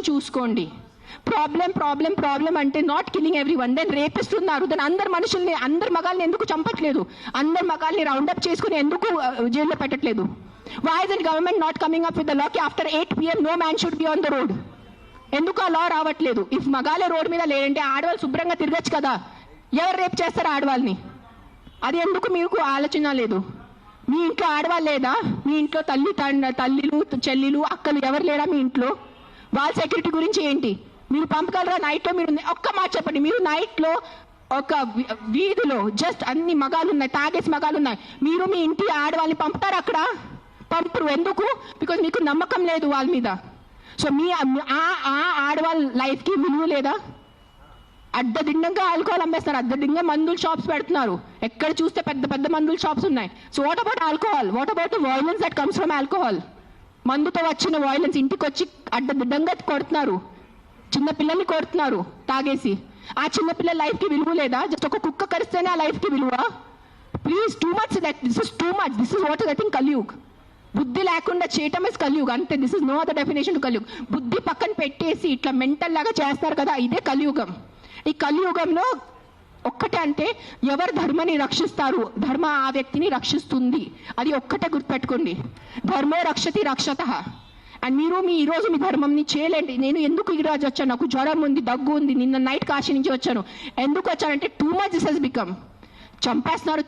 చూసుకోండి. ప్రాబ్లం అంటే not killing everyone. Then రేపిస్తున్నారు, దెన్ అందరు మగాల్ని ఎందుకు చంపట్లేదు? అందరు మగాల్ని రౌండప్ చేసుకుని ఎందుకు జైల్లో పెట్టట్లేదు? Why is the government not coming up with the law ki after 8 PM no man should be on the road? ఎందుకు ఆ లా రావట్లేదు? ఇఫ్ మగాలే రోడ్ మీద లేదంటే ఆడవాళ్ళు శుభ్రంగా తిరగచ్చు కదా. ఎవరు రేపు చేస్తారు ఆడవాళ్ళని? అది ఎందుకు మీకు ఆలోచన లేదు? మీ ఇంట్లో ఆడవాళ్ళు లేదా? మీ ఇంట్లో తల్లిలు చెల్లిలు అక్కలు ఎవరు లేరా మీ ఇంట్లో? వాళ్ళ సెక్యూరిటీ గురించి ఏంటి? మీరు పంపగలరా నైట్లో? మీరు ఒక్క మాట చెప్పండి, మీరు నైట్లో ఒక వీధిలో జస్ట్ అన్ని మగాలు ఉన్నాయి, తాగేసి మగాలు ఉన్నాయి, మీరు మీ ఇంటి ఆడవాళ్ళని పంపుతారు అక్కడ? పంపరు. ఎందుకు? బికాజ్ మీకు నమ్మకం లేదు వాళ్ళ మీద. సో మీ ఆడవాళ్ళ లైఫ్కి విలువ లేదా? అడ్డదిడ్డంగా ఆల్కహాల్ అమ్మేస్తున్నారు, అడ్డదిడ్డంగా మందుల షాప్స్ పెడుతున్నారు. ఎక్కడ చూస్తే పెద్ద పెద్ద మందుల షాప్స్ ఉన్నాయి. So what about alcohol? What about the violence that comes from alcohol? మందుతో వచ్చిన వైలెన్స్ ఇంటికి వచ్చి అడ్డదిడ్డంగా కొడుతున్నారు, చిన్నపిల్లల్ని కొడుతున్నారు తాగేసి. ఆ చిన్నపిల్లల లైఫ్కి విలువ లేదా? జస్ట్ ఒక కుక్క కరిస్తేనే ఆ లైఫ్కి విలువ? Please, too much. This is too much. This is what I think Kaliyug. బుద్ధి లేకుండా చేయటం ఇస్ కలియుగ్ అంతే. This is no other definition to Kaliyug. బుద్ధి పక్కన పెట్టేసి ఇట్లా మెంటల్ లాగా చేస్తారు కదా, ఇదే కలియుగం. ఈ కలియుగంలో ఒక్కటే అంటే ఎవరు ధర్మాన్ని రక్షిస్తారు, ధర్మ ఆ వ్యక్తిని రక్షిస్తుంది. అది ఒక్కటే గుర్తుపెట్టుకోండి. ధర్మో రక్షతి రక్షతః. అండ్ ఈరోజు మీ ధర్మంని చేయలేండి. నేను ఎందుకు ఈరోజు వచ్చాను? నాకు జ్వరం ఉంది, దగ్గు ఉంది, నిన్న నైట్ కాశీ నుంచి వచ్చాను. ఎందుకు వచ్చానంటే too much this has become. చంపేస్తున్నారు.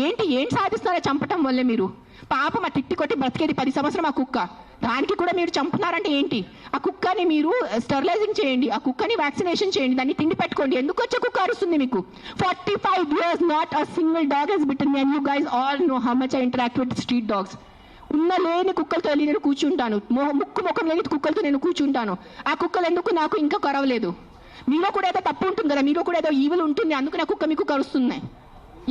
ఏంటి సాధిస్తున్నారో చంపటం వల్లే? మీరు పాపం ఆ తిట్టి కొట్టి బ్రతికేది 10 సంవత్సరం ఆ కుక్క, దానికి కూడా మీరు చంపుతున్నారంటే ఏంటి? ఆ కుక్కని మీరు స్టెరిలైజింగ్ చేయండి, ఆ కుక్కని వ్యాక్సినేషన్ చేయండి, దాన్ని తిండి పెట్టుకోండి. ఎందుకు వచ్చే కుక్క అరుస్తుంది మీకు? 45 years not a single dog has bitten me, and you guys all know how much I interact with street dogs. లేని కుక్కలతో వెళ్ళి నేను కూర్చుంటాను, ముఖం లేని కుక్కలతో నేను కూర్చుంటాను. ఆ కుక్కలు ఎందుకు నాకు ఇంకా కరవలేదు? మీలో కూడా ఏదో తప్పు ఉంటుంది కదా, మీలో కూడా ఏదో ఈవిల్ ఉంటుంది, అందుకు నా కుక్క మీకు కరుస్తున్నాయి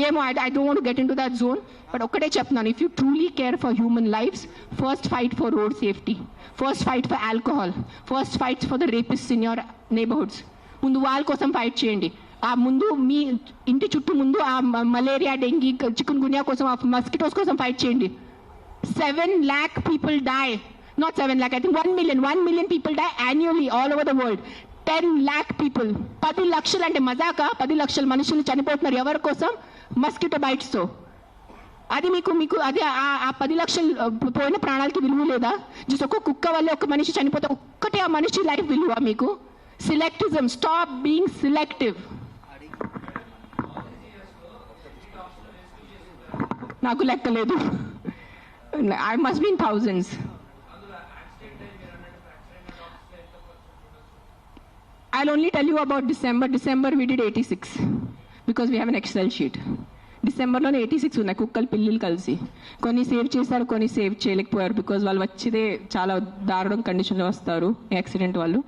ఏమో. I don't want to get into that zone. But ఒక్కటే చెప్తున్నాను, if you truly care for human lives, first fight for road safety, first fight for alcohol, first fight for the rapist in your neighbourhoods. ముందు వాళ్ళ కోసం fight చేయండి. ఆ ముందు మీ ఇంటి చుట్టూ ముందు ఆ మలేరియా, డెంగీ, చికున్ గున్యా కోసం, ఆ మస్కిటోస్ కోసం ఫైట్ చేయండి. 7 lakh people die, not 7 lakh, I think 1 million people die annually all over the world. 10 lakh people, 10 లక్షలు అంటే మజాకా? 10 లక్షల మనుషులు చనిపోతున్నారు ఎవరి కోసం? మస్కిటో బైట్స్ తో. అది మీకు అది ఆ 10 లక్షలు పోయిన ప్రాణాలకి విలువ లేదా? జస్ట్ ఒక కుక్క వల్ల ఒక మనిషి చనిపోతే ఒక్కటే ఆ మనిషి లైఫ్ విలువ మీకు? సిలెక్టిజం, స్టాప్ బీయింగ్ సిలెక్టివ్. నాకు లెక్కలేదు, I must be in thousands. I'll only tell you about December. December we did 86 because we have an Excel sheet. డిసెంబర్లోనే 86 ఉన్నాయి కుక్కలు పిల్లలు కలిసి. కొన్ని సేవ్ చేశారు, కొన్ని సేవ్ చేయలేకపోయారు బికాజ్ వాళ్ళు వచ్చేదే చాలా దారుణం కండిషన్లో వస్తారు యాక్సిడెంట్ వాళ్ళు.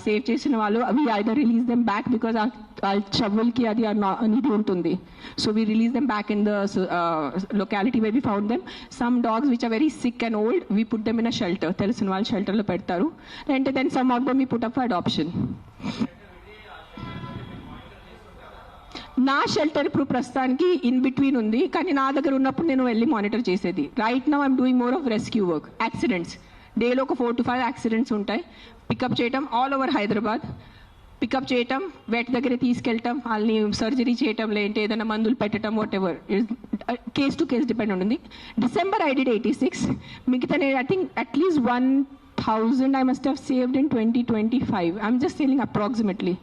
సేవ్ చేసిన వాళ్ళు అవి either release them back because ఆ చెవులకి అది అనేది ఉంటుంది. So we release them back in the locality way we found them. Some dogs which are very sick and old we put them in a shelter, తెలిసిన వాళ్ళు షెల్టర్లో పెడతారు. అంటే then some of them we put up for adoption. నా shelter ఇప్పుడు ప్రస్తుతానికి in between ఉంది, కానీ నా దగ్గర ఉన్నప్పుడు నేను వెళ్ళి మానిటర్ చేసేది. Right now I'm doing more of rescue work. Accidents డేలో ఒక 4 to 5 యాక్సిడెంట్స్ ఉంటాయి. పికప్ చేయటం ఆల్ ఓవర్ హైదరాబాద్, పికప్ చేయటం, వెట్ దగ్గర తీసుకెళ్ళటం, వాళ్ళని సర్జరీ చేయటం, లేదంటే ఏదైనా మందులు పెట్టడం, whatever case to case depend ఉంటుంది. December I did 86. మిగతా నేను I think at least 1000 I must have saved in 2025. I'm just telling approximately.